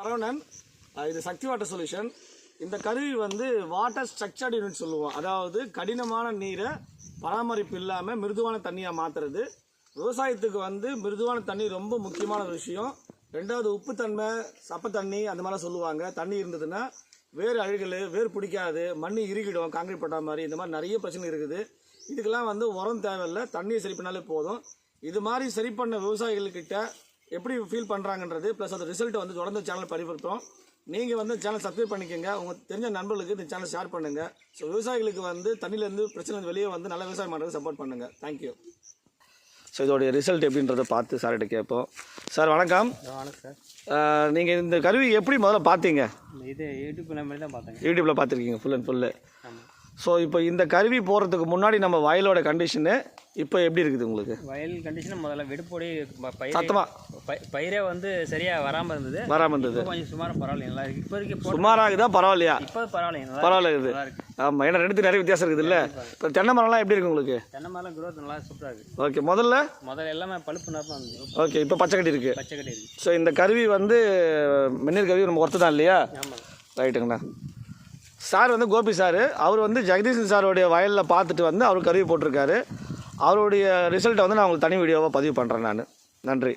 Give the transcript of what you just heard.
சரவணன், இது சக்தி water solution. இந்த கருவி வந்து வாட்டர் ஸ்ட்ரக்சர்ட் யூனிட் சொல்லுவோம். அதாவது கடினமான நீரை பராமரிப்பு இல்லாமல் மிருதுவான தண்ணியாக மாற்றுறது. விவசாயத்துக்கு வந்து மிருதுவான தண்ணி ரொம்ப முக்கியமான ஒரு விஷயம். ரெண்டாவது உப்பு தன்மை, சப்ப தண்ணி அந்த மாதிரிலாம் சொல்லுவாங்க. தண்ணி இருந்ததுன்னா வேறு அழுகல், வேர் பிடிக்காது, மண் இறுகிடும், காங்கிரீட் போட்ட மாதிரி இந்த மாதிரி நிறைய பிரச்சனை இருக்குது. இதுக்கெல்லாம் வந்து உரம் தேவையில்லை, தண்ணியை சரி பண்ணாலே போதும். இது மாதிரி சரி பண்ண விவசாயிகள்கிட்ட எப்படி ஃபீல் பண்ணுறாங்கன்றது ப்ளஸ் அந்த ரிசல்ட்டை வந்து தொடர்ந்து சேனல் பரிவர்த்தோம். நீங்கள் வந்து சேனல் சப்ஸ்கிரைப் பண்ணிக்கோங்க, உங்கள் தெரிஞ்ச நண்பர்களுக்கு இந்த சேனல் ஷேர் பண்ணுங்கள். ஸோ விவசாயிகளுக்கு வந்து தண்ணியிலேருந்து பிரச்சனை வெளியே வந்து நல்ல விவசாயம் பண்ணுறது சப்போர்ட் பண்ணுங்கள். தேங்க்யூ. ஸோ இதோடைய ரிசல்ட் எப்படின்றத பார்த்து சார்கிட்ட கேட்போம். சார் வணக்கம். வணக்கம் சார். நீங்கள் இந்த கருவி எப்படி முதல்ல பார்த்தீங்க? இது யூடியூப்பில் மாதிரி தான் பார்த்தேங்க. யூடியூப்பில் பார்த்துருக்கீங்க ஃபுல் அண்ட் ஃபுல்லு. ஆமாம். ஸோ இப்போ இந்த கருவி போகிறதுக்கு முன்னாடி நம்ம வயலோட கண்டிஷனு இப்போ எப்படி இருக்குது உங்களுக்கு? வயல் கண்டிஷன் முதல்ல வெடுப்பொடி பயிரே வந்து சரியாக வராமல் இருந்தது. கொஞ்சம் சுமாராக பரவாயில்ல, நல்லா இருக்குது. இப்போ வரைக்கும் சுமாராகுதா பரவாயில்லையா? இப்போ பரவாயில்ல, பரவாயில்ல இருக்குது. ஆமாம், ஏன்னா ரெண்டுத்துக்கு நிறைய வித்தியாசம் இருக்குது இல்லை? இப்போ தென்னை மரம்லாம் எப்படி இருக்குது உங்களுக்கு? தென்னை மரம் குரோத் நல்லா சூப்பராக இருக்குது. ஓகே. முதல்ல எல்லாமே பழுப்பு நிறமாக இருந்தது. ஓகே, இப்போ பச்சை கட்டி இருக்குது. பச்சை கட்டி இருக்குது. ஸோ இந்த கருவி வந்து மின்னல் கருவி நம்ம ஒர்த்து தான் இல்லையா? ஆமாம். ரைட்டுங்கண்ணா. சார் வந்து கோபி சார், அவர் வந்து ஜெகதீஷன் சாரோடைய வயலில் பார்த்துட்டு வந்து அவர் கருவி போட்டிருக்காரு. அவருடைய ரிசல்ட்டை வந்து நான் உங்களுக்கு தனி வீடியோவாக பதிவு பண்ணுறேன் நான். நன்றி.